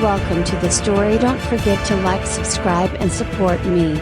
Welcome to the story. Don't forget to like, subscribe and support me.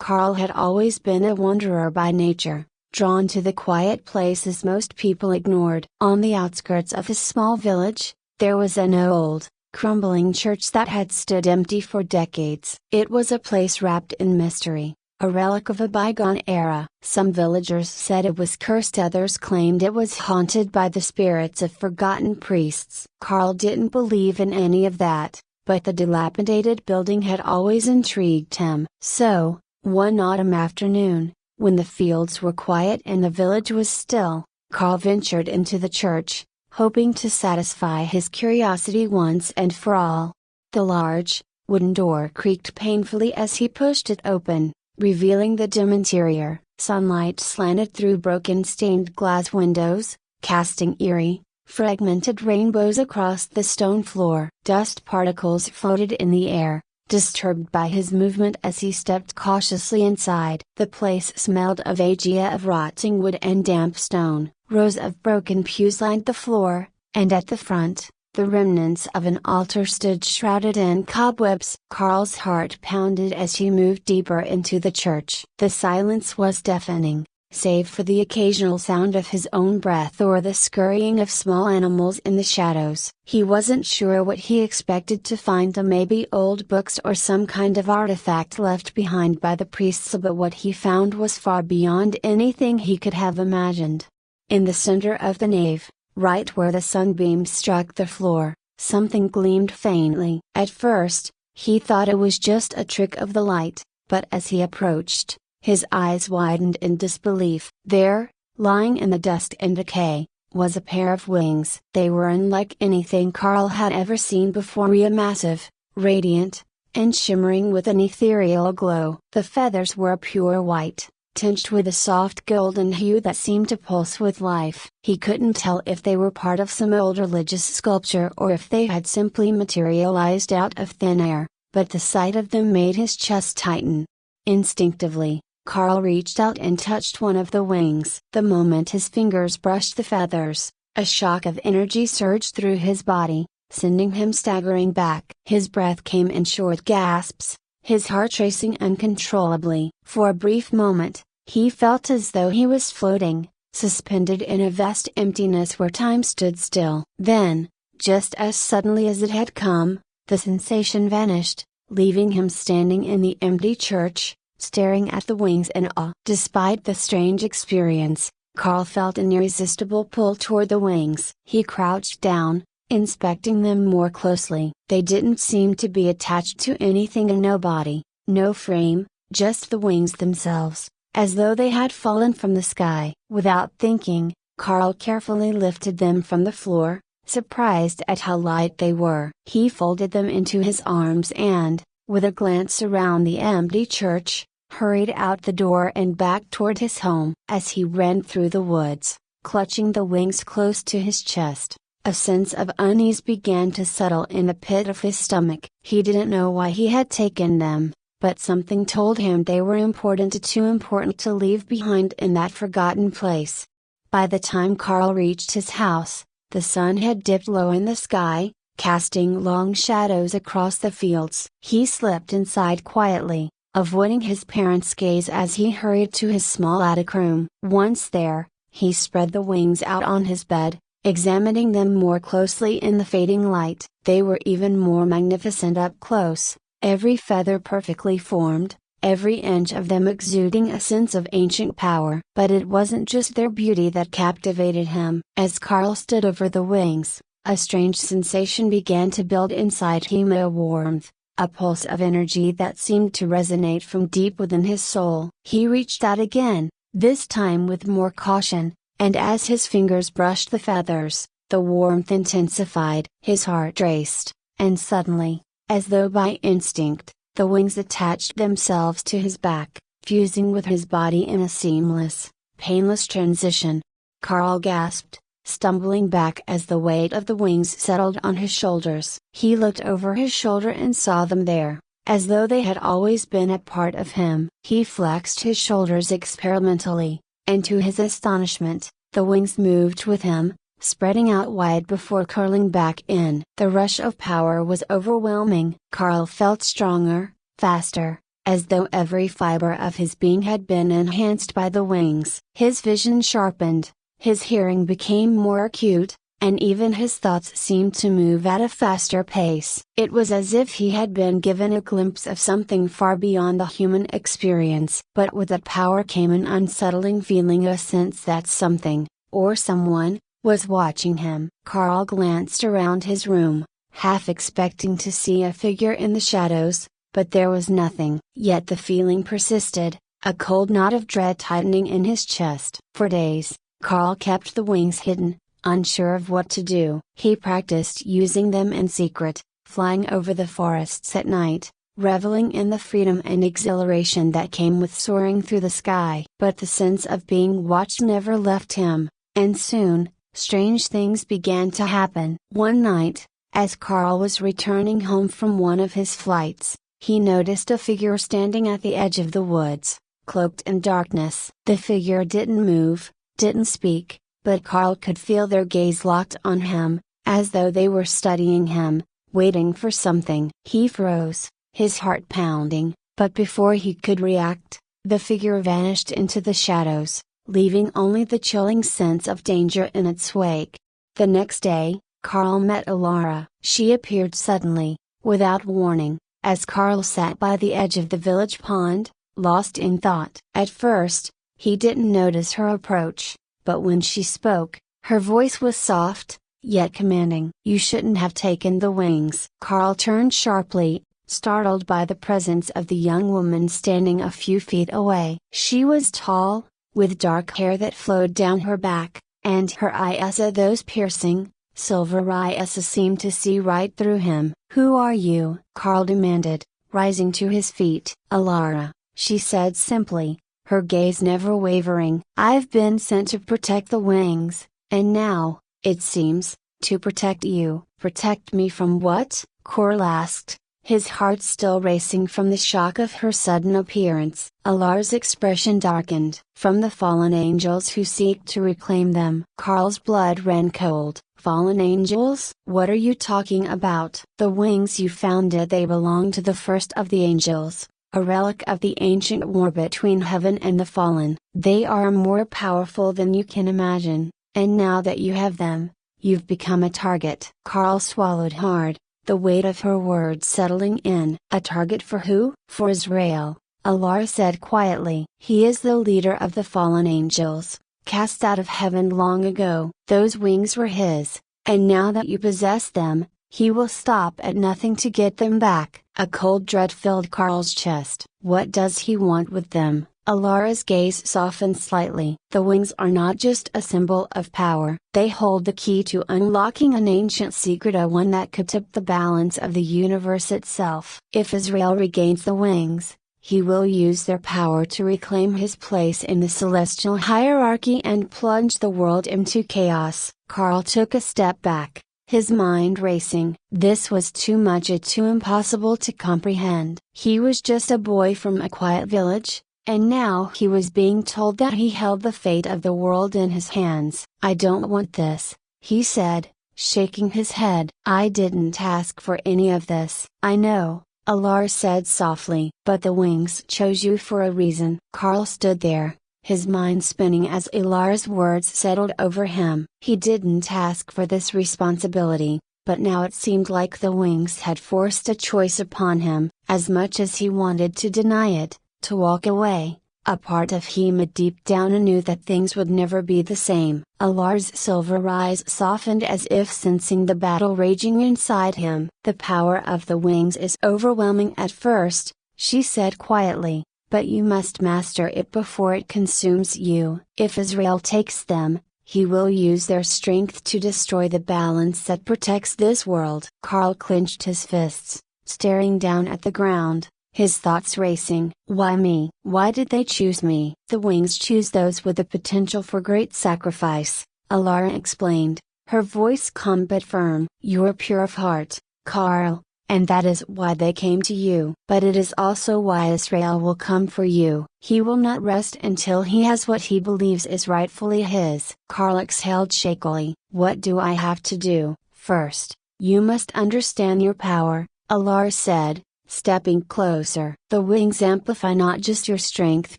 Carl had always been a wanderer by nature, drawn to the quiet places most people ignored. On the outskirts of his small village, there was an old, crumbling church that had stood empty for decades. It was a place wrapped in mystery, a relic of a bygone era. Some villagers said it was cursed, others claimed it was haunted by the spirits of forgotten priests. Carl didn't believe in any of that, but the dilapidated building had always intrigued him. So, one autumn afternoon, when the fields were quiet and the village was still, Carl ventured into the church, hoping to satisfy his curiosity once and for all. The large, wooden door creaked painfully as he pushed it open, revealing the dim interior. Sunlight slanted through broken stained glass windows, casting eerie, fragmented rainbows across the stone floor. Dust particles floated in the air, disturbed by his movement as he stepped cautiously inside. The place smelled of agia, of rotting wood and damp stone. Rows of broken pews lined the floor, and at the front, the remnants of an altar stood shrouded in cobwebs. Carl's heart pounded as he moved deeper into the church. The silence was deafening, save for the occasional sound of his own breath or the scurrying of small animals in the shadows. He wasn't sure what he expected to find, maybe old books or some kind of artifact left behind by the priests, but what he found was far beyond anything he could have imagined. In the center of the nave, right where the sunbeams struck the floor, something gleamed faintly. At first, he thought it was just a trick of the light, but as he approached, his eyes widened in disbelief. There, lying in the dust and decay, was a pair of wings. They were unlike anything Carl had ever seen before, massive, radiant, and shimmering with an ethereal glow. The feathers were pure white, tinged with a soft golden hue that seemed to pulse with life. He couldn't tell if they were part of some old religious sculpture or if they had simply materialized out of thin air, but the sight of them made his chest tighten. Instinctively, Carl reached out and touched one of the wings. The moment his fingers brushed the feathers, a shock of energy surged through his body, sending him staggering back. His breath came in short gasps, his heart racing uncontrollably. For a brief moment, he felt as though he was floating, suspended in a vast emptiness where time stood still. Then, just as suddenly as it had come, the sensation vanished, leaving him standing in the empty church, staring at the wings in awe. Despite the strange experience, Carl felt an irresistible pull toward the wings. He crouched down, inspecting them more closely. They didn't seem to be attached to anything, and no body, no frame, just the wings themselves, as though they had fallen from the sky. Without thinking, Carl carefully lifted them from the floor, surprised at how light they were. He folded them into his arms and, with a glance around the empty church, hurried out the door and back toward his home. As he ran through the woods, clutching the wings close to his chest, a sense of unease began to settle in the pit of his stomach. He didn't know why he had taken them, but something told him they were important, too important to leave behind in that forgotten place. By the time Carl reached his house, the sun had dipped low in the sky, casting long shadows across the fields. He slipped inside quietly, avoiding his parents' gaze as he hurried to his small attic room. Once there, he spread the wings out on his bed, examining them more closely in the fading light. They were even more magnificent up close, every feather perfectly formed, every inch of them exuding a sense of ancient power. But it wasn't just their beauty that captivated him. As Carl stood over the wings, a strange sensation began to build inside him, a warmth, a pulse of energy that seemed to resonate from deep within his soul. He reached out again, this time with more caution, and as his fingers brushed the feathers, the warmth intensified. His heart raced, and suddenly, as though by instinct, the wings attached themselves to his back, fusing with his body in a seamless, painless transition. Carl gasped, stumbling back as the weight of the wings settled on his shoulders. He looked over his shoulder and saw them there, as though they had always been a part of him. He flexed his shoulders experimentally, and to his astonishment, the wings moved with him, spreading out wide before curling back in. The rush of power was overwhelming. Carl felt stronger, faster, as though every fiber of his being had been enhanced by the wings. His vision sharpened, his hearing became more acute, and even his thoughts seemed to move at a faster pace. It was as if he had been given a glimpse of something far beyond the human experience. But with that power came an unsettling feeling, a sense that something, or someone, was watching him. Carl glanced around his room, half expecting to see a figure in the shadows, but there was nothing. Yet the feeling persisted, a cold knot of dread tightening in his chest. For days, Carl kept the wings hidden, unsure of what to do. He practiced using them in secret, flying over the forests at night, reveling in the freedom and exhilaration that came with soaring through the sky. But the sense of being watched never left him, and soon, strange things began to happen. One night, as Carl was returning home from one of his flights, he noticed a figure standing at the edge of the woods, cloaked in darkness. The figure didn't move, didn't speak, but Carl could feel their gaze locked on him, as though they were studying him, waiting for something. He froze, his heart pounding, but before he could react, the figure vanished into the shadows, leaving only the chilling sense of danger in its wake. The next day, Carl met Alara. She appeared suddenly, without warning, as Carl sat by the edge of the village pond, lost in thought. At first, he didn't notice her approach, but when she spoke, her voice was soft, yet commanding. "You shouldn't have taken the wings." Carl turned sharply, startled by the presence of the young woman standing a few feet away. She was tall, with dark hair that flowed down her back, and her eyes, those piercing, silver eyes, seemed to see right through him. "Who are you?" Carl demanded, rising to his feet. "Alara," she said simply, her gaze never wavering. "I've been sent to protect the wings, and now, it seems, to protect you." "Protect me from what?" Carl asked, his heart still racing from the shock of her sudden appearance. Alara's expression darkened. "From the fallen angels who seek to reclaim them." Carl's blood ran cold. "Fallen angels? What are you talking about?" "The wings you found, did they belong to the first of the angels, a relic of the ancient war between heaven and the fallen. They are more powerful than you can imagine, and now that you have them, you've become a target." Carl swallowed hard, the weight of her words settling in. "A target for who?" "For Israel," Alara said quietly. "He is the leader of the fallen angels, cast out of heaven long ago. Those wings were his, and now that you possess them, he will stop at nothing to get them back." A cold dread filled Carl's chest. "What does he want with them?" Alara's gaze softened slightly. "The wings are not just a symbol of power. They hold the key to unlocking an ancient secret, a one that could tip the balance of the universe itself. If Israel regains the wings, he will use their power to reclaim his place in the celestial hierarchy and plunge the world into chaos." Carl took a step back, his mind racing. This was too much, too impossible to comprehend. He was just a boy from a quiet village, and now he was being told that he held the fate of the world in his hands. "I don't want this," he said, shaking his head. "I didn't ask for any of this." "I know," Alara said softly. "But the wings chose you for a reason." Carl stood there, his mind spinning as Alara's words settled over him. He didn't ask for this responsibility, but now it seemed like the wings had forced a choice upon him. As much as he wanted to deny it, to walk away, a part of him deep down knew that things would never be the same. Alara's silver eyes softened as if sensing the battle raging inside him. "The power of the wings is overwhelming at first," she said quietly, "but you must master it before it consumes you. If Israel takes them, he will use their strength to destroy the balance that protects this world." Carl clenched his fists, staring down at the ground, his thoughts racing. "Why me? Why did they choose me?" "The wings choose those with the potential for great sacrifice," Alara explained, her voice calm but firm. "You're pure of heart, Carl, and that is why they came to you. But it is also why Israel will come for you. He will not rest until he has what he believes is rightfully his. Carl exhaled shakily. What do I have to do? First, you must understand your power, Allure said, stepping closer. The wings amplify not just your strength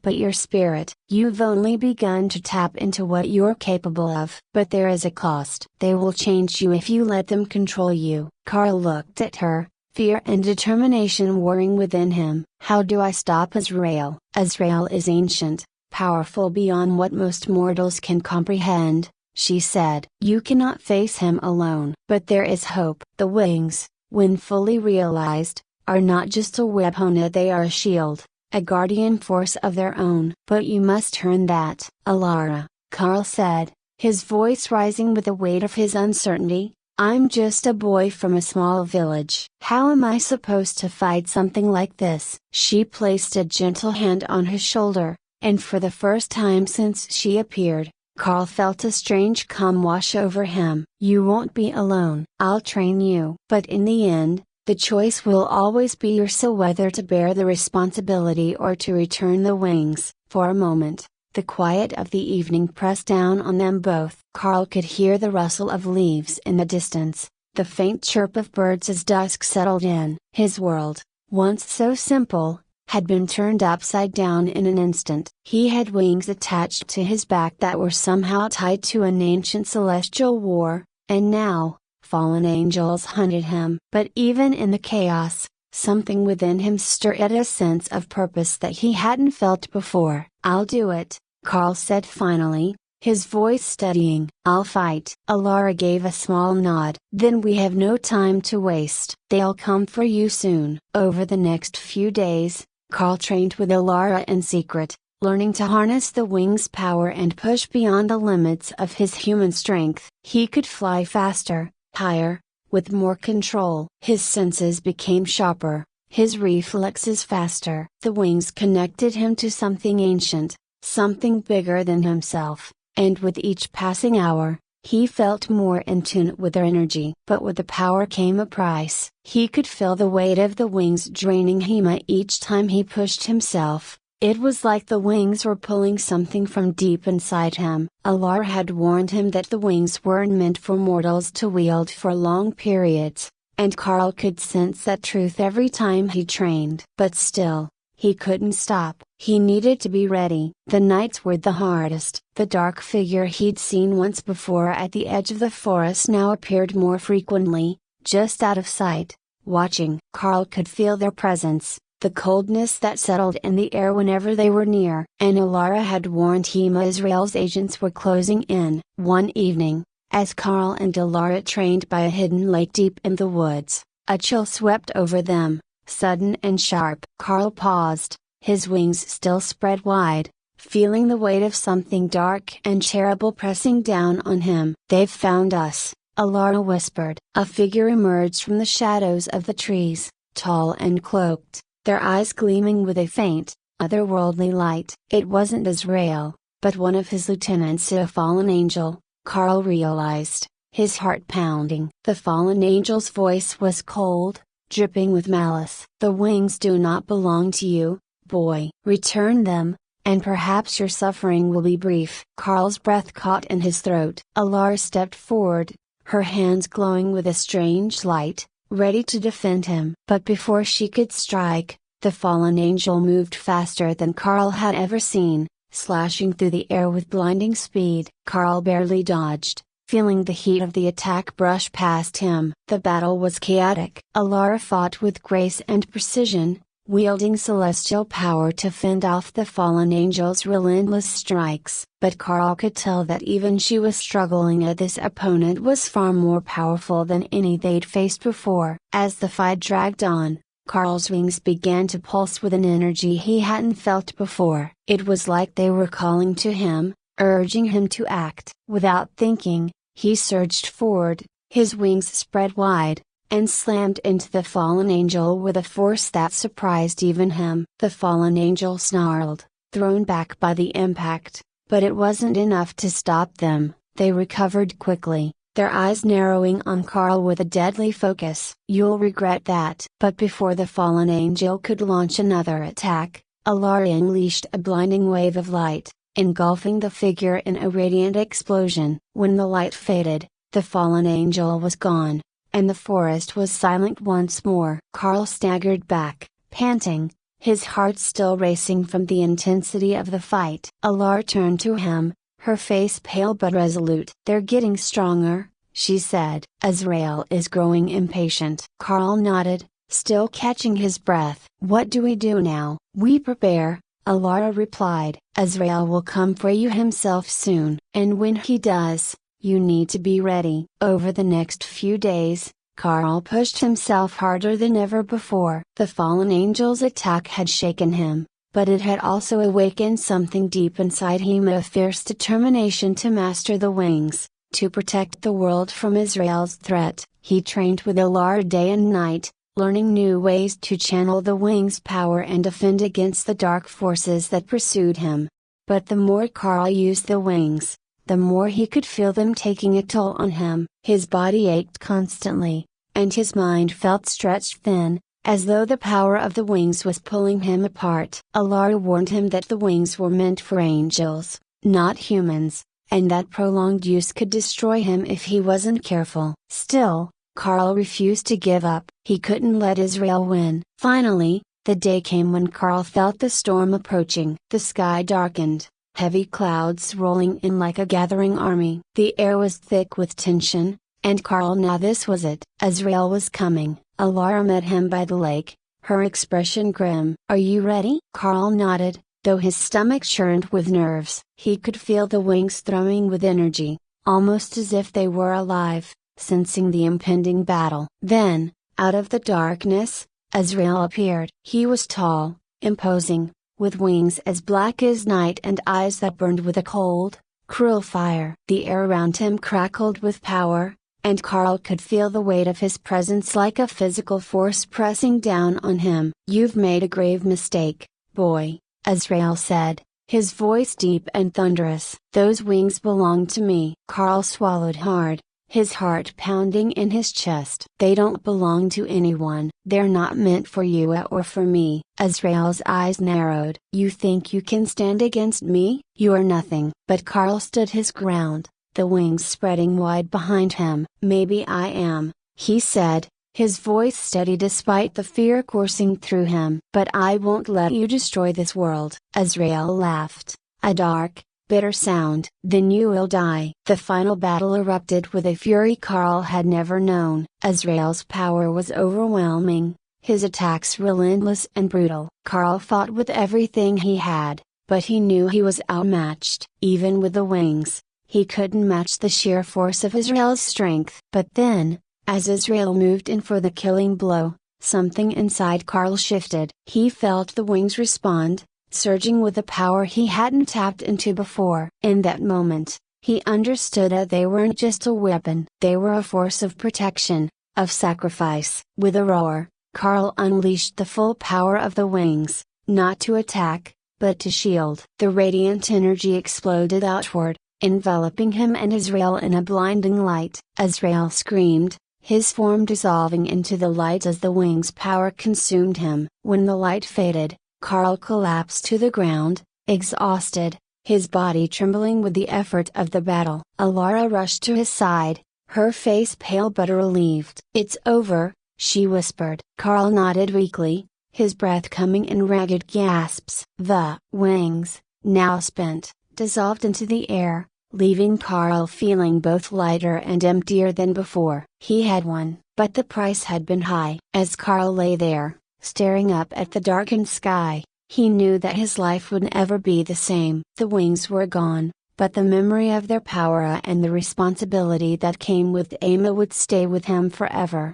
but your spirit. You've only begun to tap into what you're capable of. But there is a cost. They will change you if you let them control you. Carl looked at her, fear and determination warring within him. How do I stop Israel? Israel is ancient, powerful beyond what most mortals can comprehend, she said. You cannot face him alone. But there is hope. The wings, when fully realized, are not just a weapon, they are a shield, a guardian force of their own. But you must earn that. Alara, Carl said, his voice rising with the weight of his uncertainty. I'm just a boy from a small village. How am I supposed to fight something like this? She placed a gentle hand on his shoulder, and for the first time since she appeared, Carl felt a strange calm wash over him. You won't be alone. I'll train you. But in the end, the choice will always be yours, so whether to bear the responsibility or to return the wings. For a moment, the quiet of the evening pressed down on them both. Carl could hear the rustle of leaves in the distance, the faint chirp of birds as dusk settled in. His world, once so simple, had been turned upside down in an instant. He had wings attached to his back that were somehow tied to an ancient celestial war, and now, fallen angels hunted him. But even in the chaos, something within him stirred at a sense of purpose that he hadn't felt before. I'll do it, Carl said finally, his voice steadying. I'll fight. Alara gave a small nod. Then we have no time to waste. They'll come for you soon. Over the next few days, Carl trained with Alara in secret, learning to harness the wings' power and push beyond the limits of his human strength. He could fly faster, higher, with more control. His senses became sharper, his reflexes faster. The wings connected him to something ancient, something bigger than himself, and with each passing hour, he felt more in tune with their energy. But with the power came a price. He could feel the weight of the wings draining him each time he pushed himself. It was like the wings were pulling something from deep inside him. Alara had warned him that the wings weren't meant for mortals to wield for long periods, and Carl could sense that truth every time he trained. But still, he couldn't stop. He needed to be ready. The nights were the hardest. The dark figure he'd seen once before at the edge of the forest now appeared more frequently, just out of sight, watching. Carl could feel their presence, the coldness that settled in the air whenever they were near. And Alara had warned him Israel's agents were closing in. One evening, as Carl and Alara trained by a hidden lake deep in the woods, a chill swept over them, sudden and sharp. Carl paused, his wings still spread wide, feeling the weight of something dark and terrible pressing down on him. They've found us, Alara whispered. A figure emerged from the shadows of the trees, tall and cloaked, their eyes gleaming with a faint, otherworldly light. It wasn't Israel, but one of his lieutenants, a fallen angel, Carl realized, his heart pounding. The fallen angel's voice was cold, dripping with malice. The wings do not belong to you, boy. Return them, and perhaps your suffering will be brief. Carl's breath caught in his throat. Alara stepped forward, her hands glowing with a strange light, ready to defend him. But before she could strike, the fallen angel moved faster than Carl had ever seen, slashing through the air with blinding speed. Carl barely dodged, feeling the heat of the attack brush past him. The battle was chaotic. Alara fought with grace and precision, wielding celestial power to fend off the fallen angel's relentless strikes. But Carl could tell that even she was struggling, as this opponent was far more powerful than any they'd faced before. As the fight dragged on, Carl's wings began to pulse with an energy he hadn't felt before. It was like they were calling to him, urging him to act. Without thinking, he surged forward, his wings spread wide, and slammed into the fallen angel with a force that surprised even him. The fallen angel snarled, thrown back by the impact, but it wasn't enough to stop them. They recovered quickly, their eyes narrowing on Carl with a deadly focus. "You'll regret that." But before the fallen angel could launch another attack, allure unleashed a blinding wave of light, engulfing the figure in a radiant explosion. When the light faded, the fallen angel was gone, and the forest was silent once more. Carl staggered back, panting, his heart still racing from the intensity of the fight. Allure turned to him, her face pale but resolute. "They're getting stronger," she said. "Azrael is growing impatient." Carl nodded, still catching his breath. "What do we do now?" "We prepare," Allure replied. "Azrael will come for you himself soon. And when he does, you need to be ready." Over the next few days, Carl pushed himself harder than ever before. The fallen angel's attack had shaken him, but it had also awakened something deep inside him, a fierce determination to master the wings, to protect the world from Azrael's threat. He trained with Allure day and night, learning new ways to channel the wings' power and defend against the dark forces that pursued him. But the more Carl used the wings, the more he could feel them taking a toll on him. His body ached constantly, and his mind felt stretched thin, as though the power of the wings was pulling him apart. Allure warned him that the wings were meant for angels, not humans, and that prolonged use could destroy him if he wasn't careful. Still, Carl refused to give up. He couldn't let Azrael win. Finally, the day came when Carl felt the storm approaching. The sky darkened, heavy clouds rolling in like a gathering army. The air was thick with tension, and Carl knew this was it. Azrael was coming. Allure met him by the lake, her expression grim. "Are you ready?" Carl nodded, though his stomach churned with nerves. He could feel the wings thrumming with energy, almost as if they were alive, sensing the impending battle. Then, out of the darkness, Azrael appeared. He was tall, imposing, with wings as black as night and eyes that burned with a cold, cruel fire. The air around him crackled with power, and Carl could feel the weight of his presence like a physical force pressing down on him. "You've made a grave mistake, boy," Azrael said, his voice deep and thunderous. "Those wings belong to me." Carl swallowed hard, his heart pounding in his chest. "They don't belong to anyone. They're not meant for you or for me." Azrael's eyes narrowed. "You think you can stand against me? You are nothing." But Carl stood his ground, the wings spreading wide behind him. "Maybe I am," he said, his voice steady despite the fear coursing through him. "But I won't let you destroy this world." Azrael laughed, a dark, bitter sound. "Then you will die." The final battle erupted with a fury Carl had never known. Azrael's power was overwhelming, his attacks relentless and brutal. Carl fought with everything he had, but he knew he was outmatched. Even with the wings, he couldn't match the sheer force of Azrael's strength. But then, as Azrael moved in for the killing blow, something inside Carl shifted. He felt the wings respond, surging with a power he hadn't tapped into before. In that moment, he understood that they weren't just a weapon. They were a force of protection, of sacrifice. With a roar, Carl unleashed the full power of the wings, not to attack, but to shield. The radiant energy exploded outward, enveloping him and Azrael in a blinding light. Azrael screamed, his form dissolving into the light as the wings' power consumed him. When the light faded, Carl collapsed to the ground, exhausted, his body trembling with the effort of the battle. Allure rushed to his side, her face pale but relieved. "It's over," she whispered. Carl nodded weakly, his breath coming in ragged gasps. The wings, now spent, dissolved into the air, leaving Carl feeling both lighter and emptier than before. He had won, but the price had been high. As Carl lay there, staring up at the darkened sky, he knew that his life would never be the same. The wings were gone, but the memory of their power and the responsibility that came with Emma would stay with him forever.